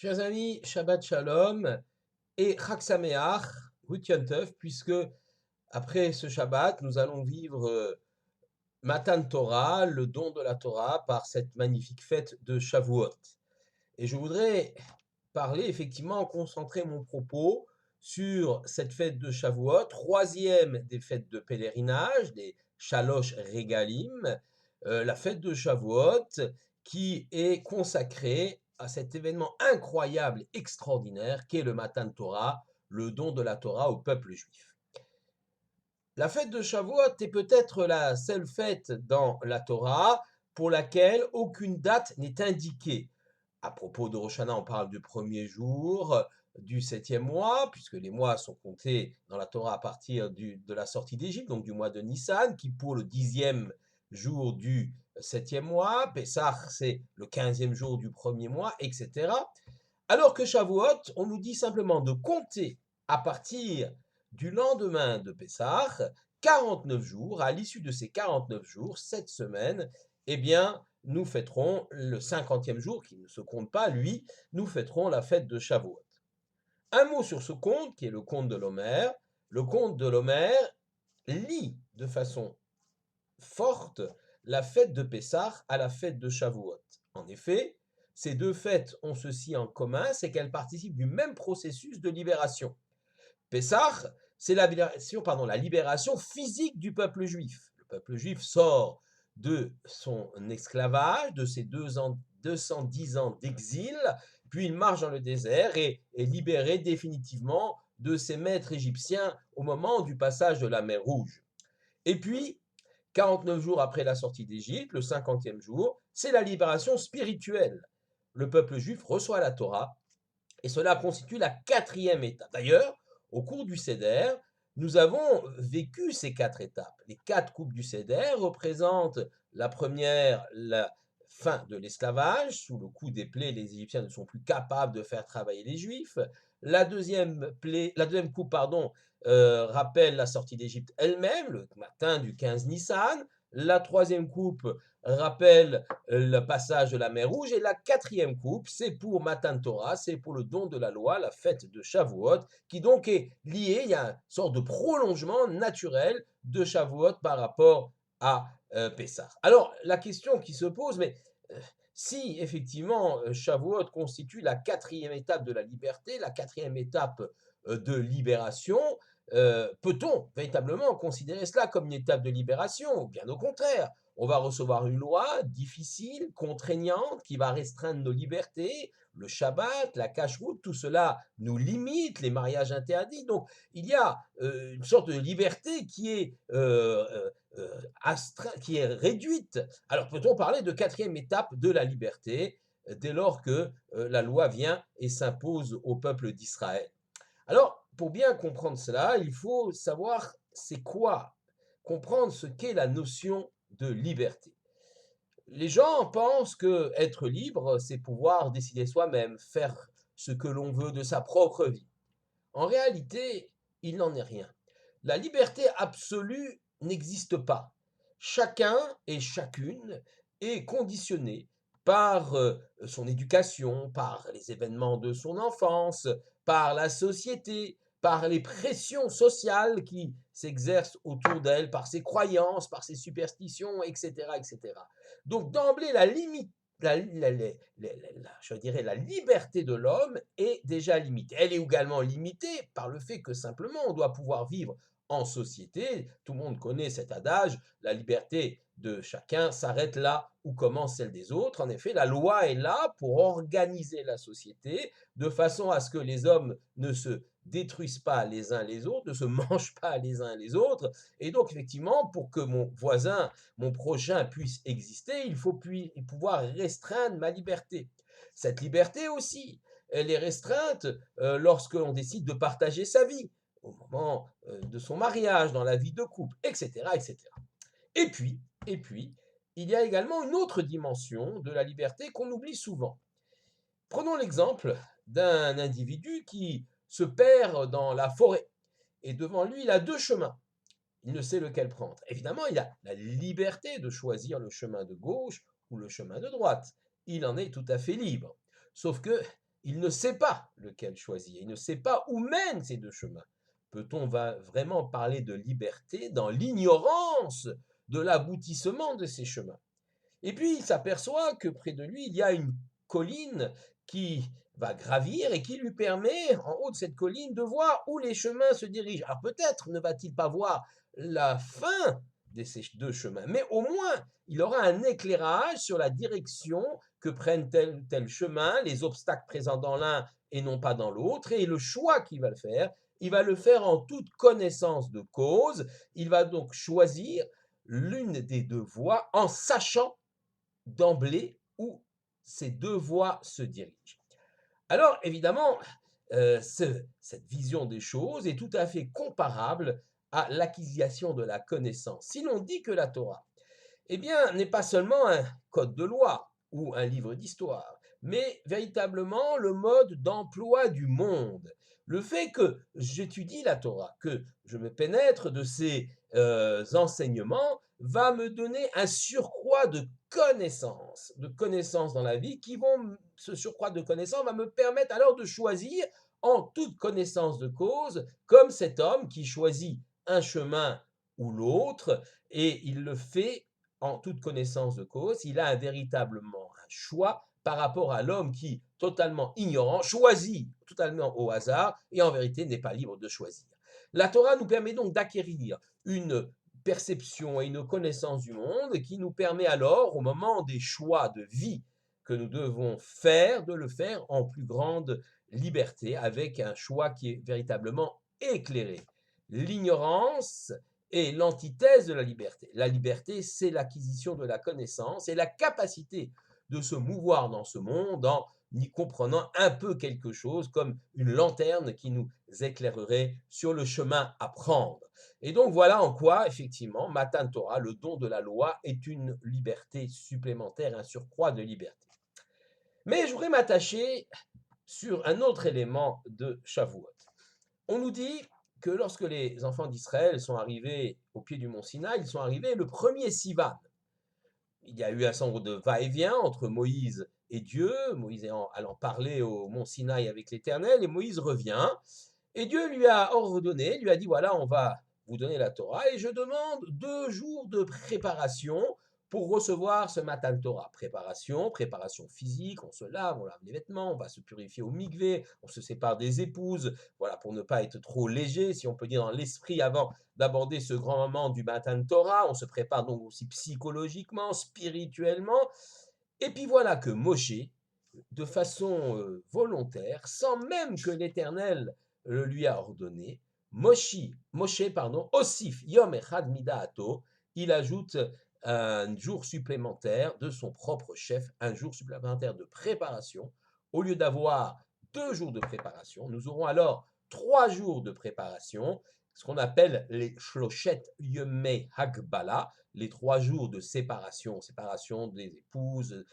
Chers amis, Shabbat Shalom et Chag Sameach, Yom Tov, puisque après ce Shabbat, nous allons vivre Matan Torah, le don de la Torah, par cette magnifique fête de Shavuot. Et je voudrais parler, effectivement, concentrer mon propos sur cette fête de Shavuot, troisième des fêtes de pèlerinage, des Shalosh Regalim, la fête de Shavuot qui est consacrée à cet événement incroyable, extraordinaire, qu'est le Matan Torah, le don de la Torah au peuple juif. La fête de Shavuot est peut-être la seule fête dans la Torah pour laquelle aucune date n'est indiquée. À propos de Rosh Hashanah, on parle du premier jour du septième mois, puisque les mois sont comptés dans la Torah à partir de la sortie d'Égypte, donc du mois de Nissan, qui pour le 10e jour du septième mois, Pessah c'est le 15e jour du premier mois, etc. Alors que Shavuot, on nous dit simplement de compter à partir du lendemain de Pessah, 49 jours, à l'issue de ces 49 jours, cette semaine, eh bien, nous fêterons le 50e jour, qui ne se compte pas, lui, nous fêterons la fête de Shavuot. Un mot sur ce conte, qui est le conte de l'Homer. Le conte de l'Homer lie de façon forte la fête de Pessah à la fête de Shavuot. En effet, ces deux fêtes ont ceci en commun, c'est qu'elles participent du même processus de libération. Pessah, c'est la libération physique du peuple juif. Le peuple juif sort de son esclavage, de ses 210 ans d'exil, puis il marche dans le désert et est libéré définitivement de ses maîtres égyptiens au moment du passage de la mer Rouge. Et puis, 49 jours après la sortie d'Égypte, le 50e jour, c'est la libération spirituelle. Le peuple juif reçoit la Torah et cela constitue la quatrième étape. D'ailleurs, au cours du Seder, nous avons vécu ces quatre étapes. Les quatre coupes du Seder représentent la première, la fin de l'esclavage. Sous le coup des plaies, les Égyptiens ne sont plus capables de faire travailler les Juifs. La deuxième coupe, rappelle la sortie d'Égypte elle-même, le matin du 15 Nissan. La troisième coupe rappelle le passage de la mer Rouge. Et la quatrième coupe, c'est pour Matan Torah, c'est pour le don de la loi, la fête de Shavuot, qui donc est liée, il y a une sorte de prolongement naturel de Shavuot par rapport à Pessah. Alors, la question qui se pose, mais si effectivement Shavuot constitue la quatrième étape de la liberté, la quatrième étape de libération, peut-on véritablement considérer cela comme une étape de libération? Bien au contraire, on va recevoir une loi difficile, contraignante, qui va restreindre nos libertés, le Shabbat, la cacheroute, tout cela nous limite, les mariages interdits. Donc, il y a une sorte de liberté qui est réduite. Alors, peut-on parler de quatrième étape de la liberté dès lors que la loi vient et s'impose au peuple d'Israël? Alors, pour bien comprendre cela, il faut savoir c'est quoi, comprendre ce qu'est la notion de liberté. Les gens pensent que être libre, c'est pouvoir décider soi-même, faire ce que l'on veut de sa propre vie. En réalité, il n'en est rien. La liberté absolue n'existe pas. Chacun et chacune est conditionné par son éducation, par les événements de son enfance, par la société, par les pressions sociales qui s'exercent autour d'elle, par ses croyances, par ses superstitions, etc., etc. Donc d'emblée, la limite je dirais la liberté de l'homme est déjà limitée. Elle est également limitée par le fait que simplement on doit pouvoir vivre en société. Tout le monde connaît cet adage, la liberté de chacun s'arrête là où commence celle des autres. En effet, la loi est là pour organiser la société de façon à ce que les hommes ne se détruisent pas les uns les autres, ne se mangent pas les uns les autres. Et donc, effectivement, pour que mon voisin, mon prochain puisse exister, il faut pouvoir restreindre ma liberté. Cette liberté aussi, elle est restreinte lorsque l'on décide de partager sa vie, au moment de son mariage, dans la vie de couple, etc., etc. Et puis, et puis, il y a également une autre dimension de la liberté qu'on oublie souvent. Prenons l'exemple d'un individu qui se perd dans la forêt et devant lui, il a deux chemins. Il ne sait lequel prendre. Évidemment, il a la liberté de choisir le chemin de gauche ou le chemin de droite. Il en est tout à fait libre. Sauf que il ne sait pas lequel choisir, il ne sait pas où mènent ces deux chemins. Peut-on vraiment parler de liberté dans l'ignorance de l'aboutissement de ces chemins? Et puis il s'aperçoit que près de lui, il y a une colline qui va gravir et qui lui permet, en haut de cette colline, de voir où les chemins se dirigent. Alors peut-être ne va-t-il pas voir la fin de ces deux chemins, mais au moins il aura un éclairage sur la direction que prennent tel ou tel chemin, les obstacles présents dans l'un et non pas dans l'autre, et le choix qu'il va le faire, il va le faire en toute connaissance de cause. Il va donc choisir l'une des deux voies en sachant d'emblée où ces deux voies se dirigent. Alors évidemment, cette vision des choses est tout à fait comparable à l'acquisition de la connaissance. Si l'on dit que la Torah, eh bien, n'est pas seulement un code de loi ou un livre d'histoire, mais véritablement le mode d'emploi du monde. Le fait que j'étudie la Torah, que je me pénètre de ses enseignements, va me donner un surcroît de connaissances dans la vie ce surcroît de connaissances va me permettre alors de choisir en toute connaissance de cause, comme cet homme qui choisit un chemin ou l'autre, et il le fait en toute connaissance de cause. Il a véritablement un choix par rapport à l'homme qui, totalement ignorant, choisit totalement au hasard et en vérité n'est pas libre de choisir. La Torah nous permet donc d'acquérir une perception et une connaissance du monde qui nous permet alors, au moment des choix de vie que nous devons faire, de le faire en plus grande liberté, avec un choix qui est véritablement éclairé. L'ignorance est l'antithèse de la liberté. La liberté, c'est l'acquisition de la connaissance et la capacité de se mouvoir dans ce monde en y comprenant un peu quelque chose, comme une lanterne qui nous éclairerait sur le chemin à prendre. Et donc voilà en quoi, effectivement, Matan Torah, le don de la loi, est une liberté supplémentaire, un surcroît de liberté. Mais je voudrais m'attacher sur un autre élément de Shavuot. On nous dit que lorsque les enfants d'Israël sont arrivés au pied du mont Sinaï, ils sont arrivés le premier Sivan. Il y a eu un certain nombre de va-et-vient entre Moïse et Dieu, Moïse allant parler au mont Sinaï avec l'Éternel, et Moïse revient, et Dieu lui a ordonné, lui a dit, voilà, on va vous donner la Torah, et je demande 2 jours de préparation pour recevoir ce Matan Torah. Préparation physique, on se lave, on lave les vêtements, on va se purifier au mikvé, on se sépare des épouses, voilà, pour ne pas être trop léger, si on peut dire dans l'esprit, avant d'aborder ce grand moment du Matan Torah. On se prépare donc aussi psychologiquement, spirituellement. Et puis voilà que Moshe, de façon volontaire, sans même que l'Éternel le lui a ordonné, Osif Yom Echad Midaato, il ajoute un jour supplémentaire de son propre chef, un jour supplémentaire de préparation. Au lieu d'avoir 2 jours de préparation, nous aurons alors 3 jours de préparation, ce qu'on appelle les Shloshet Yemei Hagbala, les 3 jours de séparation des épouses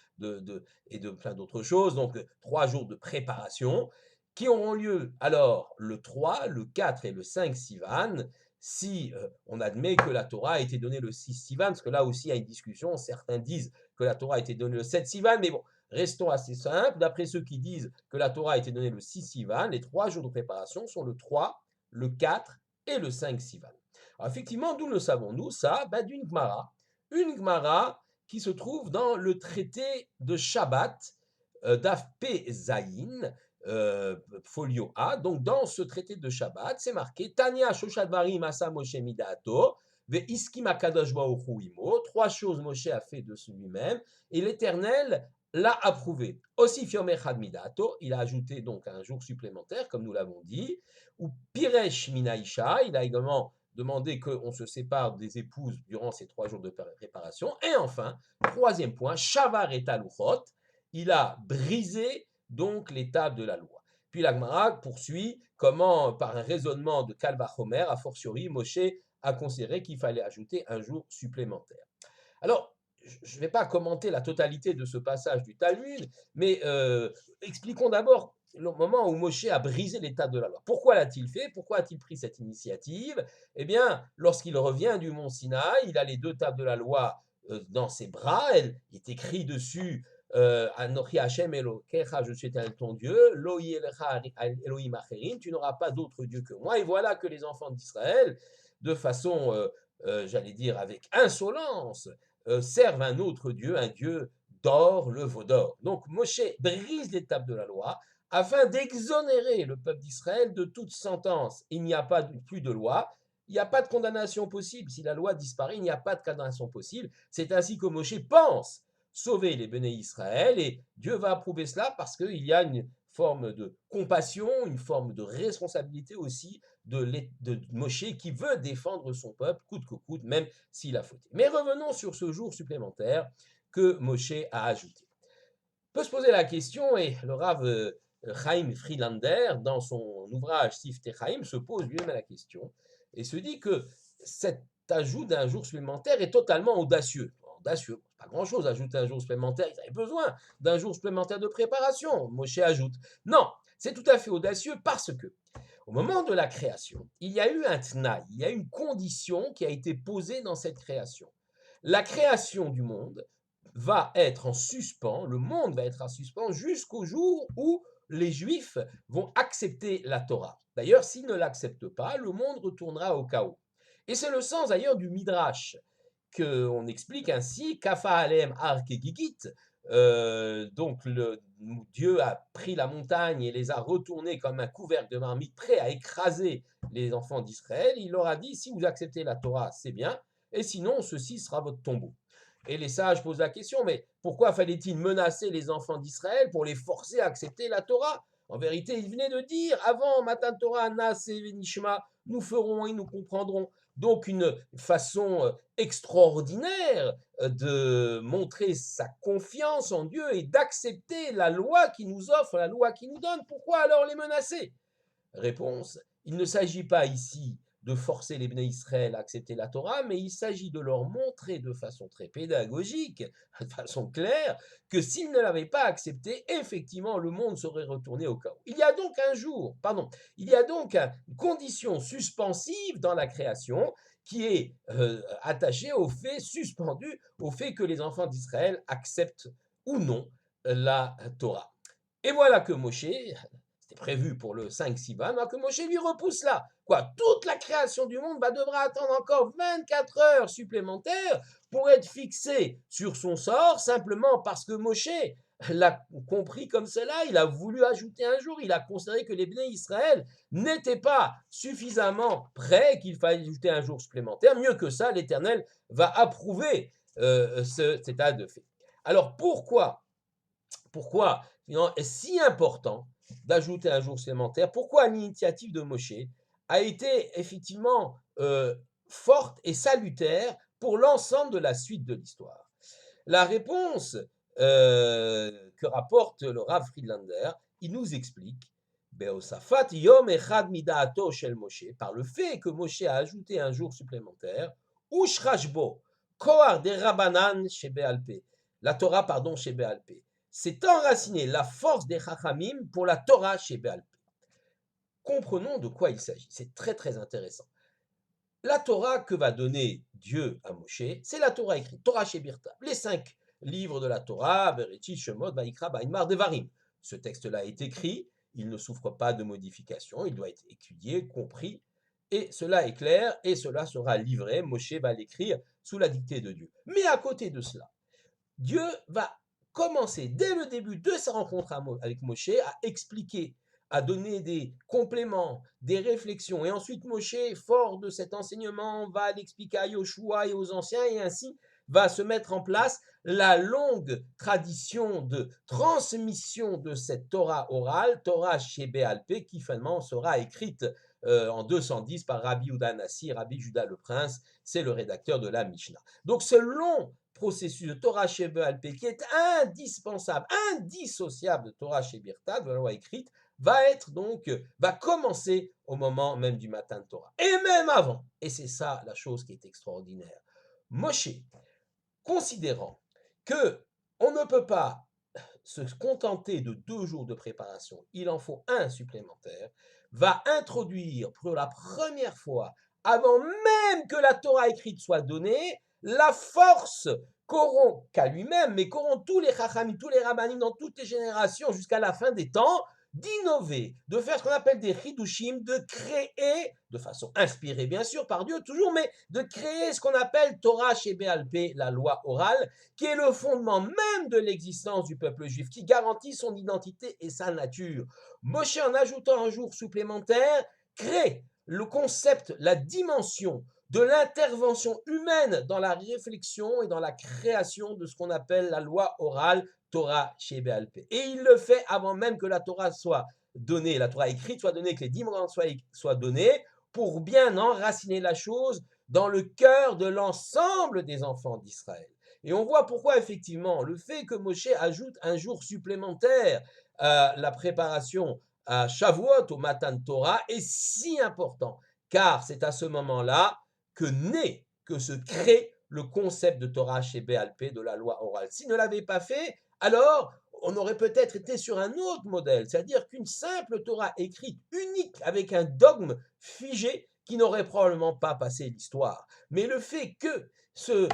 et de plein d'autres choses, donc 3 jours de préparation, qui auront lieu alors le 3, le 4 et le 5 Sivan, si on admet que la Torah a été donnée le 6 Sivan, parce que là aussi il y a une discussion, certains disent que la Torah a été donnée le 7 Sivan, mais bon, restons assez simples, d'après ceux qui disent que la Torah a été donnée le 6 Sivan, les 3 jours de préparation sont le 3, le 4 et le 5 Sivan. Alors effectivement, d'où le savons-nous ça? D'une Gemara, une Gemara qui se trouve dans le traité de Shabbat, Daf P Zayin, folio A. Donc dans ce traité de Shabbat, c'est marqué Tania Shoshadvarim Asa Moshe Midato, Ve Iskim Akadosh Baruch Hu Imo. 3 choses Moshe a fait de lui-même et l'Éternel l'a approuvé. Aussi Fiom Echad Midato, il a ajouté donc un jour supplémentaire, comme nous l'avons dit. Ou Piresh Minaïcha, il a également demandé qu'on se sépare des épouses durant ces 3 jours de préparation. Et enfin, troisième point, Shavar et Taluchot, il a brisé donc les tables de la loi. Puis la Gemara poursuit comment, par un raisonnement de Kal Vachomer, a fortiori, Moshe a considéré qu'il fallait ajouter un jour supplémentaire. Alors, je ne vais pas commenter la totalité de ce passage du Talmud, mais expliquons d'abord le moment où Moshe a brisé les tables de la loi. Pourquoi l'a-t-il fait? Pourquoi a-t-il pris cette initiative? Eh bien, lorsqu'il revient du mont Sinaï, il a les 2 tables de la loi dans ses bras, il est écrit dessus Anochi Hashem Elokecha, je suis Éternel ton Dieu, Lo yelecha Elohim acherim, tu n'auras pas d'autre Dieu que moi. Et voilà que les enfants d'Israël, de façon, j'allais dire, avec insolence, servent un autre Dieu, un Dieu d'or, le veau d'or. Donc Moshe brise l'étape de la loi afin d'exonérer le peuple d'Israël de toute sentence. Il n'y a pas plus de loi, il n'y a pas de condamnation possible. Si la loi disparaît, il n'y a pas de condamnation possible. C'est ainsi que Moshe pense sauver les béné Israël et Dieu va approuver cela parce qu'il y a une forme de compassion, une forme de responsabilité aussi de Moshe qui veut défendre son peuple coûte que coûte, même s'il a fauté. Mais revenons sur ce jour supplémentaire que Moshe a ajouté. On peut se poser la question, et le Rav Chaim Friedlander, dans son ouvrage Siftei Chaim, se pose lui-même la question et se dit que cet ajout d'un jour supplémentaire est totalement audacieux. Audacieux, pas grand-chose, ajouter un jour supplémentaire, ils avaient besoin d'un jour supplémentaire de préparation. Moshe ajoute. Non, c'est tout à fait audacieux parce que, au moment de la création, il y a eu un tnaï, il y a une condition qui a été posée dans cette création. La création du monde va être en suspens, le monde va être en suspens jusqu'au jour où les Juifs vont accepter la Torah. D'ailleurs, s'ils ne l'acceptent pas, le monde retournera au chaos. Et c'est le sens d'ailleurs du Midrash, qu'on explique ainsi, Kafa alem ar kegigit, donc Dieu a pris la montagne et les a retournés comme un couvercle de marmite prêt à écraser les enfants d'Israël. Il leur a dit, si vous acceptez la Torah, c'est bien, et sinon, ceci sera votre tombeau. Et les sages posent la question, mais pourquoi fallait-il menacer les enfants d'Israël pour les forcer à accepter la Torah? En vérité, il venait de dire, avant Matan Torah, Nas et Venishma, nous ferons et nous comprendrons. Donc une façon extraordinaire de montrer sa confiance en Dieu et d'accepter la loi qui nous offre, la loi qui nous donne. Pourquoi alors les menacer? Réponse, il ne s'agit pas ici de forcer les Bnei Israël à accepter la Torah, mais il s'agit de leur montrer de façon très pédagogique, de façon claire, que s'ils ne l'avaient pas accepté, effectivement, le monde serait retourné au chaos. Il y a donc il y a donc une condition suspensive dans la création qui est attachée au fait, suspendu au fait que les enfants d'Israël acceptent ou non la Torah. Et voilà que Moshe, c'était prévu pour le 5 Sivan, que Moshe lui repousse là. Quoi, toute la création du monde devra attendre encore 24 heures supplémentaires pour être fixée sur son sort, simplement parce que Moshe l'a compris comme cela, il a voulu ajouter un jour, il a considéré que les Bnei Israël n'étaient pas suffisamment prêts, qu'il fallait ajouter un jour supplémentaire. Mieux que ça, l'Éternel va approuver cet état de fait. Alors pourquoi est si important d'ajouter un jour supplémentaire? Pourquoi l'initiative de Moshe a été effectivement forte et salutaire pour l'ensemble de la suite de l'histoire? La réponse que rapporte le Rav Friedlander, il nous explique Beosafat yom echad midaato shel Moshe, par le fait que Moshe a ajouté un jour supplémentaire, Ushrashbo, Kohar de Rabanan Shebealpe, la Torah, pardon, Shebealpe. C'est enraciné la force des Chachamim pour la Torah Shebealpe. Comprenons de quoi il s'agit, c'est très très intéressant. La Torah que va donner Dieu à Moshe, c'est la Torah écrite, Torah Shebirta, les 5 livres de la Torah, Bereshit, Shemot, Vaïkra, Baïmar, Devarim. Ce texte-là est écrit, il ne souffre pas de modification, il doit être étudié, compris, et cela est clair, et cela sera livré, Moshe va l'écrire sous la dictée de Dieu. Mais à côté de cela, Dieu va commencer dès le début de sa rencontre avec Moshe à expliquer, à donner des compléments, des réflexions. Et ensuite, Moshe, fort de cet enseignement, va l'expliquer à Yoshua et aux anciens, et ainsi va se mettre en place la longue tradition de transmission de cette Torah orale, Torah Shebéalpé, qui finalement sera écrite en 210 par Rabbi Yehuda Nassi, Rabbi Juda le Prince, c'est le rédacteur de la Mishnah. Donc ce long processus de Torah Shebéalpé qui est indispensable, indissociable de Torah Shebirta, de la loi écrite, va commencer au moment même du matin de Torah. Et même avant, et c'est ça la chose qui est extraordinaire, Moshe, considérant que on ne peut pas se contenter de 2 jours de préparation, il en faut un supplémentaire, va introduire pour la première fois, avant même que la Torah écrite soit donnée, la force qu'auront, qu'à lui-même, mais qu'auront tous les chachamim, tous les rabbanim dans toutes les générations jusqu'à la fin des temps, d'innover, de faire ce qu'on appelle des chidushim, de créer, de façon inspirée bien sûr par Dieu toujours, mais de créer ce qu'on appelle Torah Shebéal Pé, la loi orale, qui est le fondement même de l'existence du peuple juif, qui garantit son identité et sa nature. Moshe, en ajoutant un jour supplémentaire, crée le concept, la dimension de l'intervention humaine dans la réflexion et dans la création de ce qu'on appelle la loi orale, Torah Shebéal Pé. Et il le fait avant même que la Torah soit donnée, la Torah écrite soit donnée, que les 10 commandements soient donnés, pour bien enraciner la chose dans le cœur de l'ensemble des enfants d'Israël. Et on voit pourquoi effectivement le fait que Moshe ajoute un jour supplémentaire à la préparation à Shavuot, au Matan Torah, est si important, car c'est à ce moment-là que se crée le concept de Torah Shebéal Pé, de la loi orale. S'il ne l'avait pas fait, alors on aurait peut-être été sur un autre modèle, c'est-à-dire qu'une simple Torah écrite, unique, avec un dogme figé, qui n'aurait probablement pas passé l'histoire. Mais le fait que ce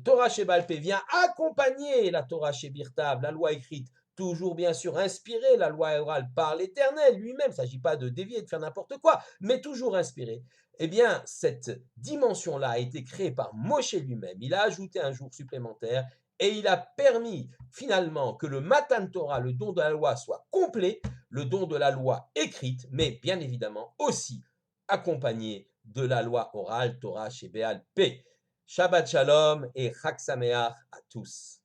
Torah Shebéal Pé vient accompagner la Torah Shebirtav, la loi écrite, toujours bien sûr inspiré, la loi orale par l'Éternel lui-même, il ne s'agit pas de dévier, de faire n'importe quoi, mais toujours inspiré. Eh bien, cette dimension-là a été créée par Moshe lui-même. Il a ajouté un jour supplémentaire et il a permis finalement que le Matan Torah, le don de la loi, soit complet, le don de la loi écrite, mais bien évidemment aussi accompagné de la loi orale, Torah Shebéal Pé. Shabbat Shalom et Chag Sameach à tous.